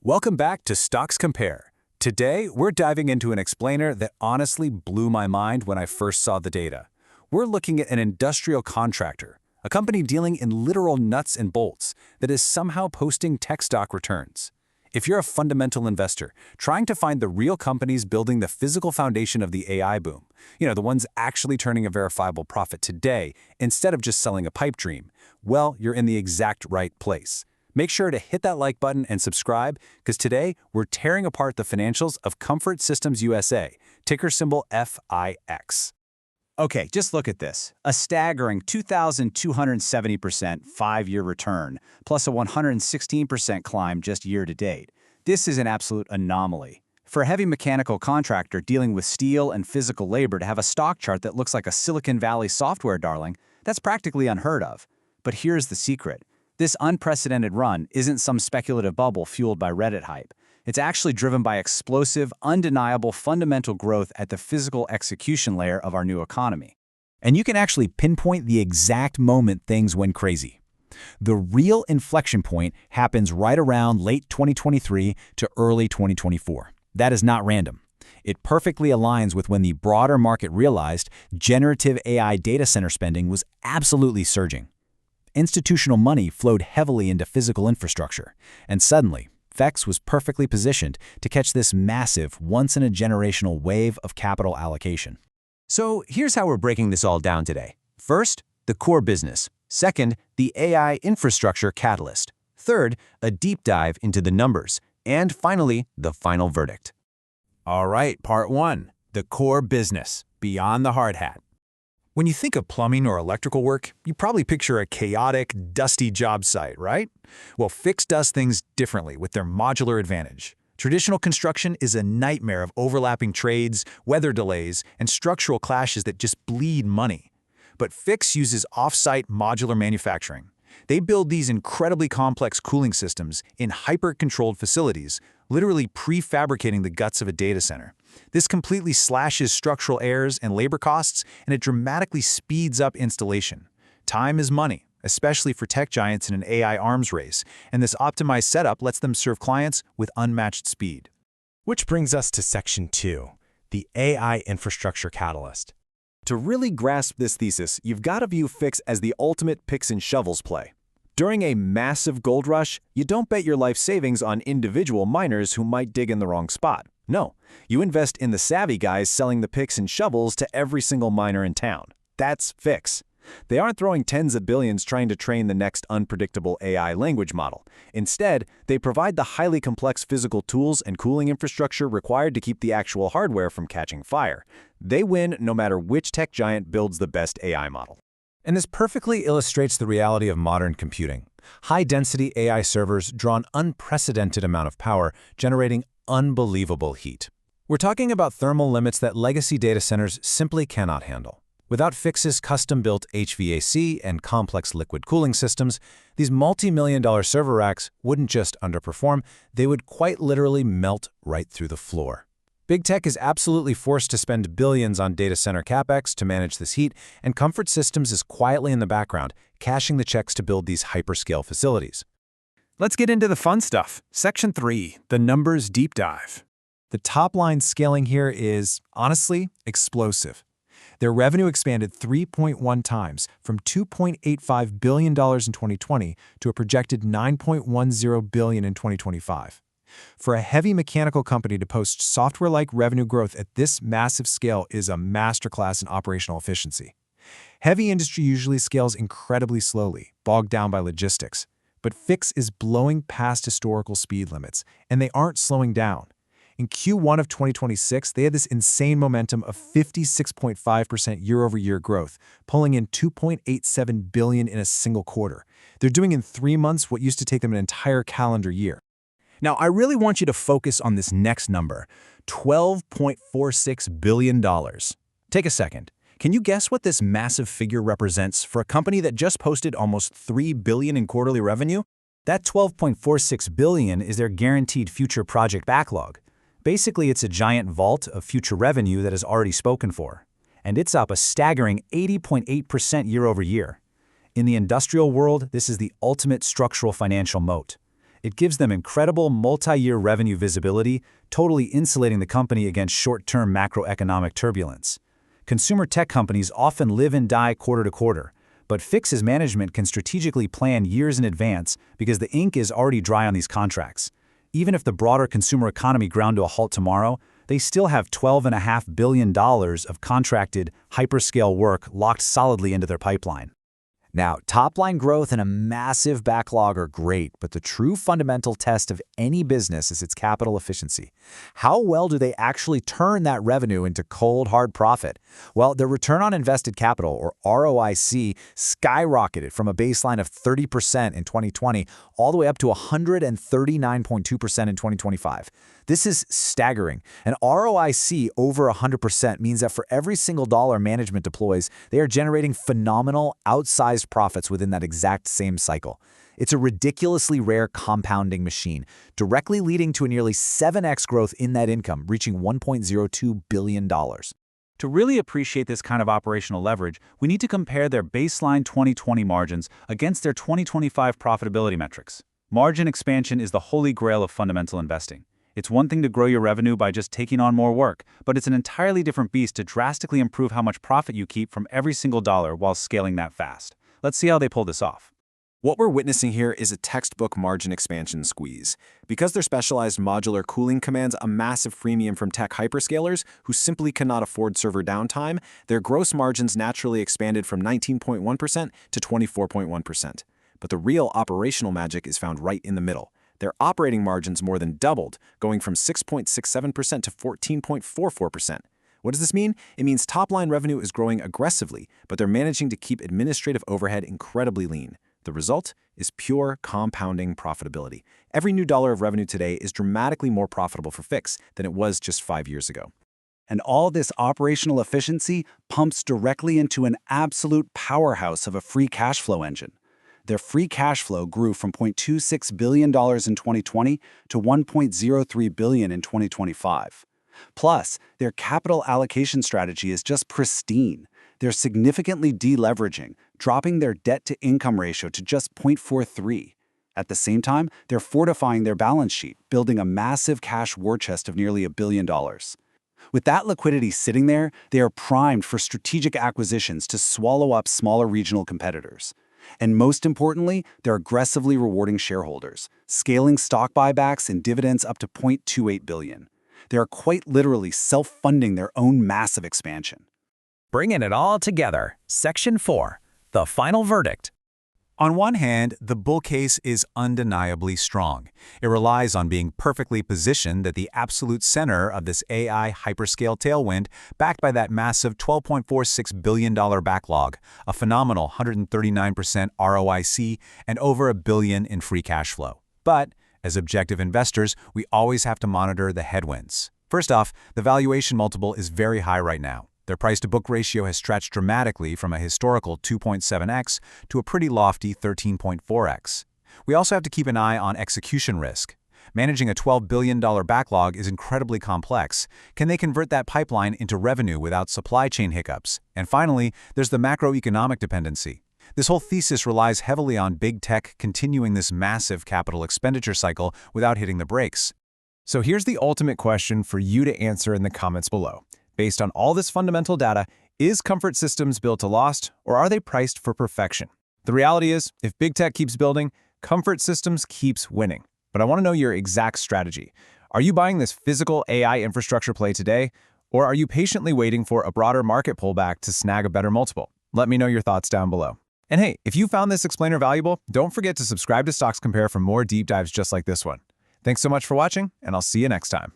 Welcome back to Stoxcompare. Today, we're diving into an explainer that honestly blew my mind when I first saw the data. We're looking at an industrial contractor, a company dealing in literal nuts and bolts that is somehow posting tech stock returns. If you're a fundamental investor trying to find the real companies building the physical foundation of the AI boom, the ones actually turning a verifiable profit today instead of just selling a pipe dream, well, you're in the exact right place. Make sure to hit that like button and subscribe, because today we're tearing apart the financials of Comfort Systems USA, ticker symbol FIX. Okay, just look at this. A staggering 2,270% 5-year return, plus a 116% climb just year to date. This is an absolute anomaly. For a heavy mechanical contractor dealing with steel and physical labor to have a stock chart that looks like a Silicon Valley software darling, that's practically unheard of. But here's the secret. This unprecedented run isn't some speculative bubble fueled by Reddit hype. It's actually driven by explosive, undeniable fundamental growth at the physical execution layer of our new economy. And you can actually pinpoint the exact moment things went crazy. The real inflection point happens right around late 2023 to early 2024. That is not random. It perfectly aligns with when the broader market realized generative AI data center spending was absolutely surging. Institutional money flowed heavily into physical infrastructure, and suddenly, FIX was perfectly positioned to catch this massive, once-in-a-generational wave of capital allocation. So here's how we're breaking this all down today. First, the core business. Second, the AI infrastructure catalyst. Third, a deep dive into the numbers. And finally, the final verdict. All right, part one, the core business, beyond the hard hat. When you think of plumbing or electrical work, you probably picture a chaotic, dusty job site, right? Well, FIX does things differently with their modular advantage. Traditional construction is a nightmare of overlapping trades, weather delays, and structural clashes that just bleed money. But FIX uses off-site modular manufacturing. They build these incredibly complex cooling systems in hyper-controlled facilities, literally prefabricating the guts of a data center. This completely slashes structural errors and labor costs, and it dramatically speeds up installation. Time is money, especially for tech giants in an AI arms race, and this optimized setup lets them serve clients with unmatched speed. Which brings us to Section 2, the AI infrastructure catalyst. To really grasp this thesis, you've got to view FIX as the ultimate picks and shovels play. During a massive gold rush, you don't bet your life savings on individual miners who might dig in the wrong spot. No, you invest in the savvy guys selling the picks and shovels to every single miner in town. That's FIX. They aren't throwing tens of billions trying to train the next unpredictable AI language model. Instead, they provide the highly complex physical tools and cooling infrastructure required to keep the actual hardware from catching fire. They win no matter which tech giant builds the best AI model. And this perfectly illustrates the reality of modern computing. High-density AI servers draw an unprecedented amount of power, generating unbelievable heat. We're talking about thermal limits that legacy data centers simply cannot handle. Without FIX's custom-built HVAC and complex liquid cooling systems, these multi-million-dollar server racks wouldn't just underperform, they would quite literally melt right through the floor. Big tech is absolutely forced to spend billions on data center capex to manage this heat, and Comfort Systems is quietly in the background, cashing the checks to build these hyperscale facilities. Let's get into the fun stuff. Section 3, the numbers deep dive. The top-line scaling here is, honestly, explosive. Their revenue expanded 3.1 times, from $2.85 billion in 2020 to a projected $9.10 billion in 2025. For a heavy mechanical company to post software-like revenue growth at this massive scale is a masterclass in operational efficiency. Heavy industry usually scales incredibly slowly, bogged down by logistics. But FIX is blowing past historical speed limits, and they aren't slowing down. In Q1 of 2026, they had this insane momentum of 56.5% year-over-year growth, pulling in $2.87 billion in a single quarter. They're doing in 3 months what used to take them an entire calendar year. Now, I really want you to focus on this next number, $12.46 billion. Take a second. Can you guess what this massive figure represents for a company that just posted almost $3 billion in quarterly revenue? That $12.46 billion is their guaranteed future project backlog. Basically, it's a giant vault of future revenue that is already spoken for. And it's up a staggering 80.8% year over year. In the industrial world, this is the ultimate structural financial moat. It gives them incredible multi-year revenue visibility, totally insulating the company against short-term macroeconomic turbulence. Consumer tech companies often live and die quarter to quarter, but Fix's management can strategically plan years in advance because the ink is already dry on these contracts. Even if the broader consumer economy ground to a halt tomorrow, they still have $12.5 billion of contracted, hyperscale work locked solidly into their pipeline. Now, top-line growth and a massive backlog are great, but the true fundamental test of any business is its capital efficiency. How well do they actually turn that revenue into cold, hard profit? Well, their return on invested capital, or ROIC, skyrocketed from a baseline of 30% in 2020 all the way up to 139.2% in 2025. This is staggering. An ROIC over 100% means that for every single dollar management deploys, they are generating phenomenal, outsized profits within that exact same cycle. It's a ridiculously rare compounding machine, directly leading to a nearly 7x growth in net income, reaching $1.02 billion. To really appreciate this kind of operational leverage, we need to compare their baseline 2020 margins against their 2025 profitability metrics. Margin expansion is the holy grail of fundamental investing. It's one thing to grow your revenue by just taking on more work, but it's an entirely different beast to drastically improve how much profit you keep from every single dollar while scaling that fast. Let's see how they pull this off. What we're witnessing here is a textbook margin expansion squeeze. Because their specialized modular cooling commands a massive premium from tech hyperscalers who simply cannot afford server downtime, their gross margins naturally expanded from 19.1% to 24.1%. But the real operational magic is found right in the middle. Their operating margins more than doubled, going from 6.67% to 14.44%. What does this mean? It means top-line revenue is growing aggressively, but they're managing to keep administrative overhead incredibly lean. The result is pure compounding profitability. Every new dollar of revenue today is dramatically more profitable for Fix than it was just 5 years ago. And all this operational efficiency pumps directly into an absolute powerhouse of a free cash flow engine. Their free cash flow grew from $0.26 billion in 2020 to $1.03 billion in 2025. Plus, their capital allocation strategy is just pristine. They're significantly deleveraging, dropping their debt-to-income ratio to just 0.43. At the same time, they're fortifying their balance sheet, building a massive cash war chest of nearly $1 billion. With that liquidity sitting there, they are primed for strategic acquisitions to swallow up smaller regional competitors. And most importantly, they're aggressively rewarding shareholders, scaling stock buybacks and dividends up to $0.28 billion. They are quite literally self-funding their own massive expansion. Bringing it all together. Section 4. The final verdict. On one hand, the bull case is undeniably strong. It relies on being perfectly positioned at the absolute center of this AI hyperscale tailwind, backed by that massive $12.46 billion backlog, a phenomenal 139% ROIC, and over $1 billion in free cash flow. But, as objective investors, we always have to monitor the headwinds. First off, the valuation multiple is very high right now. Their price-to-book ratio has stretched dramatically from a historical 2.7x to a pretty lofty 13.4x. We also have to keep an eye on execution risk. Managing a $12 billion backlog is incredibly complex. Can they convert that pipeline into revenue without supply chain hiccups? And finally, there's the macroeconomic dependency. This whole thesis relies heavily on big tech continuing this massive capital expenditure cycle without hitting the brakes. So here's the ultimate question for you to answer in the comments below. Based on all this fundamental data, is Comfort Systems built to last, or are they priced for perfection? The reality is, if big tech keeps building, Comfort Systems keeps winning. But I want to know your exact strategy. Are you buying this physical AI infrastructure play today, or are you patiently waiting for a broader market pullback to snag a better multiple? Let me know your thoughts down below. And hey, if you found this explainer valuable, don't forget to subscribe to Stoxcompare for more deep dives just like this one. Thanks so much for watching, and I'll see you next time.